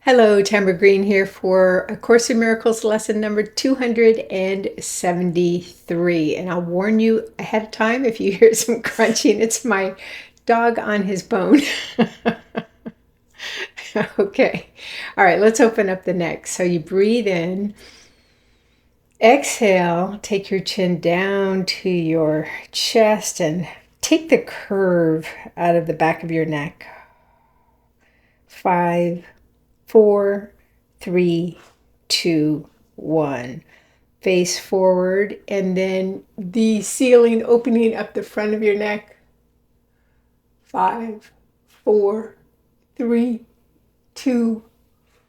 Hello, Tamara Green here for A Course in Miracles lesson number 273. And I'll warn you ahead of time if you hear some crunching, it's my dog on his bone. Okay. All right, let's open up the neck. So you breathe in, exhale, take your chin down to your chest and take the curve out of the back of your neck. 5, 4, 3, 2, 1. Face forward, and then the ceiling opening up the front of your neck. 5, 4, 3, 2,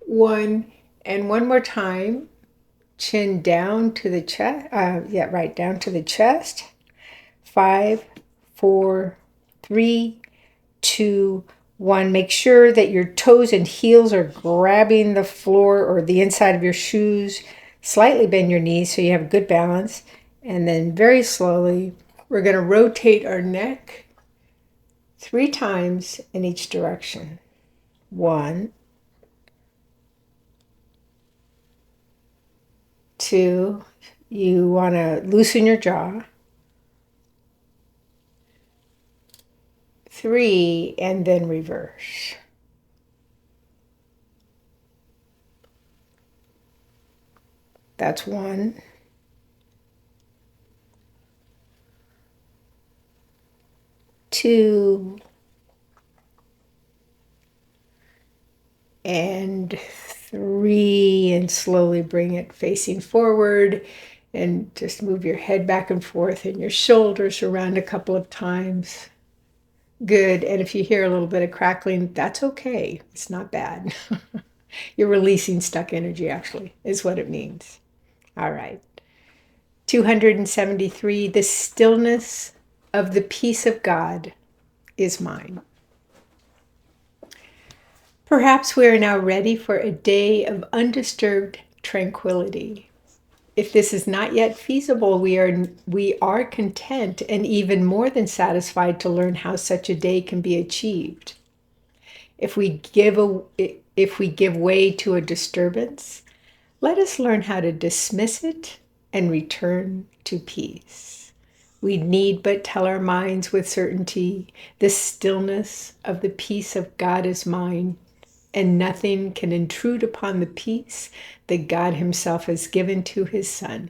1. And one more time. Chin down to the chest. Right down to the chest. 5, 4, 3, 2, 1. Make sure that your toes and heels are grabbing the floor or the inside of your shoes. Slightly bend your knees so you have good balance. And then very slowly, we're going to rotate our neck 3 times in each direction. 1, 2. You want to loosen your jaw. 3, and then reverse. That's 1. 2. And 3, and slowly bring it facing forward, and just move your head back and forth and your shoulders around a couple of times. Good. And if you hear a little bit of crackling, that's okay. It's not bad. You're releasing stuck energy, actually, is what it means. All right. 273. The stillness of the peace of God is mine. Perhaps we are now ready for a day of undisturbed tranquility. If this is not yet feasible, we are content and even more than satisfied to learn how such a day can be achieved. If we give way to a disturbance, let us learn how to dismiss it and return to peace. We need but tell our minds with certainty, the stillness of the peace of God is mine, and nothing can intrude upon the peace that God Himself has given to His Son.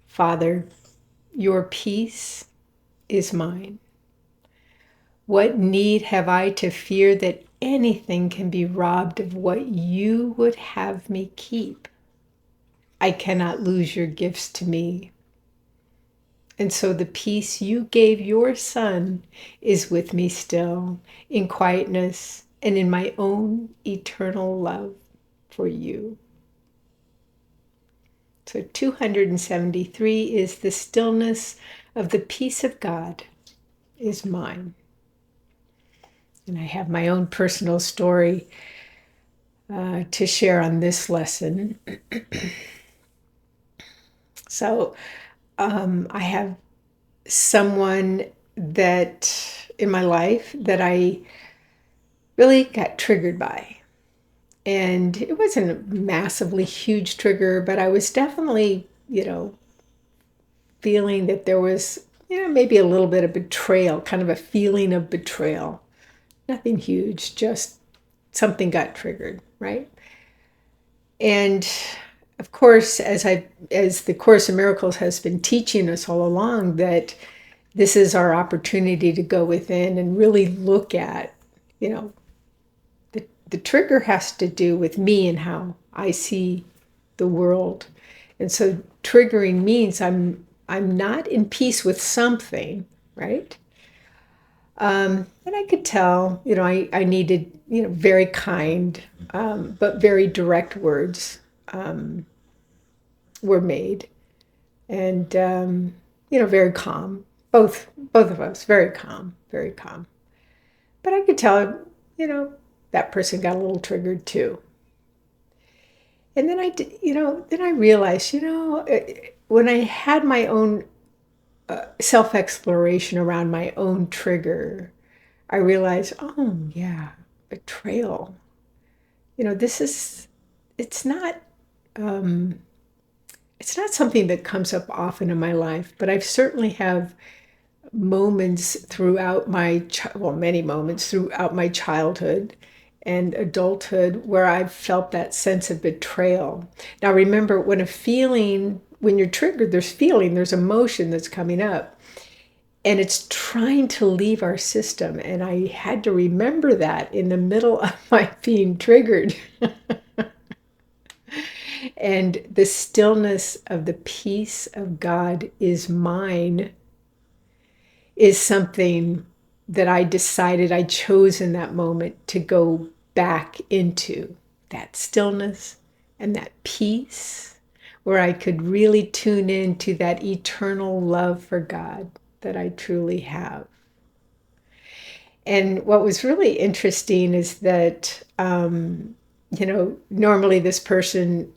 Father, your peace is mine. What need have I to fear that anything can be robbed of what you would have me keep? I cannot lose your gifts to me. And so the peace you gave your Son is with me still, in quietness and in my own eternal love for you. So 273 is the stillness of the peace of God is mine. And I have my own personal story to share on this lesson. So I have someone that in my life that I really got triggered by. And it wasn't a massively huge trigger, but I was definitely, feeling that there was, maybe a little bit of betrayal, kind of a feeling of betrayal. Nothing huge, just something got triggered, right? And of course, as the Course in Miracles has been teaching us all along, that this is our opportunity to go within and really look at, the trigger has to do with me and how I see the world. And so triggering means I'm not in peace with something, right? And I could tell, I needed, very kind, but very direct words were made, and very calm. Both of us, very calm, very calm. But I could tell, that person got a little triggered too. And then then I realized, when I had my own self-exploration around my own trigger, I realized, oh yeah, betrayal. this is, it's not, um, it's not something that comes up often in my life, but I've certainly have moments throughout many moments throughout my childhood and adulthood where I've felt that sense of betrayal. Now, remember, when you're triggered, there's emotion that's coming up, and it's trying to leave our system. And I had to remember that in the middle of my being triggered. And the stillness of the peace of God is mine is something that I chose in that moment to go back into that stillness and that peace where I could really tune into that eternal love for God that I truly have. And what was really interesting is that, normally this person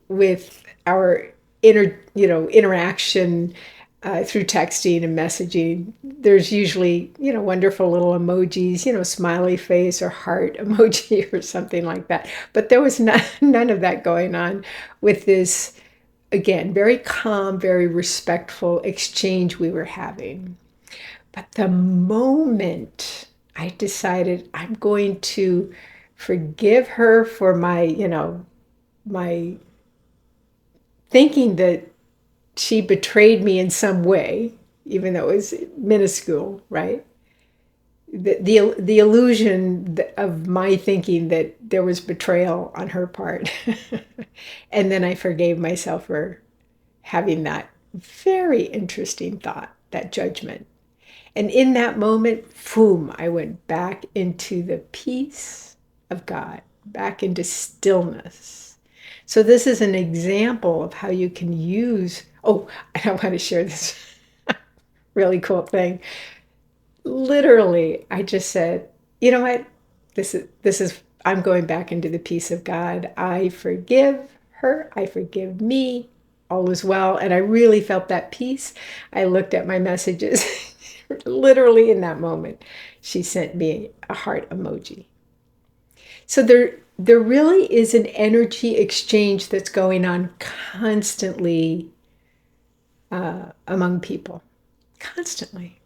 with our interaction through texting and messaging, there's usually, wonderful little emojis, smiley face or heart emoji or something like that. But there was none of that going on with this, again, very calm, very respectful exchange we were having. But the moment I decided I'm going to forgive her for my thinking that she betrayed me in some way, even though it was minuscule, right? The illusion of my thinking that there was betrayal on her part. And then I forgave myself for having that very interesting thought, that judgment. And in that moment, boom, I went back into the peace of God, back into stillness. So this is an example of how you can use, I want to share this really cool thing. Literally, I just said, you know what? I'm going back into the peace of God. I forgive her. I forgive me. All is well. And I really felt that peace. I looked at my messages. Literally in that moment, she sent me a heart emoji. So there really is an energy exchange that's going on constantly among people. Constantly.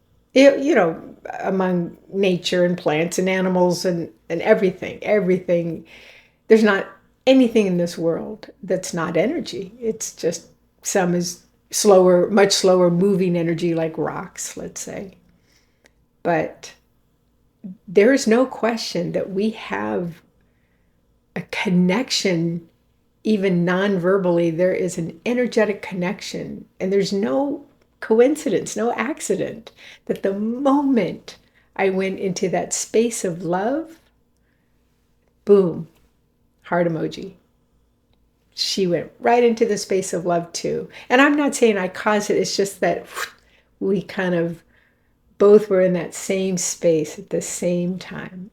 Among nature and plants and animals and everything. There's not anything in this world that's not energy. It's just some is slower, much slower moving energy like rocks, let's say. But there is no question that we have a connection, even non-verbally. There is an energetic connection, and there's no coincidence, no accident that the moment I went into that space of love, boom, heart emoji. She went right into the space of love too. And I'm not saying I caused it. It's just that we kind of both were in that same space at the same time.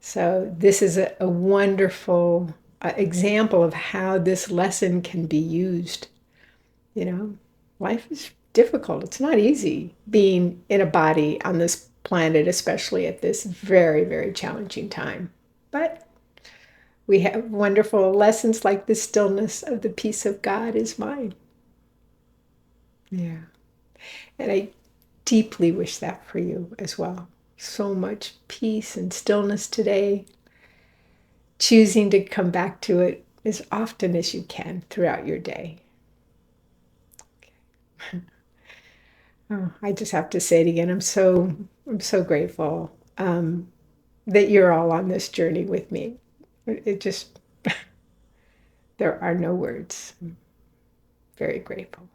So this is a wonderful example of how this lesson can be used. Life is difficult. It's not easy being in a body on this planet, especially at this very, very challenging time. But we have wonderful lessons like the stillness of the peace of God is mine. Yeah. And I deeply wish that for you as well. So much peace and stillness today. Choosing to come back to it as often as you can throughout your day. Okay. Oh, I just have to say it again. I'm so grateful that you're all on this journey with me. It just, there are no words. I'm very grateful.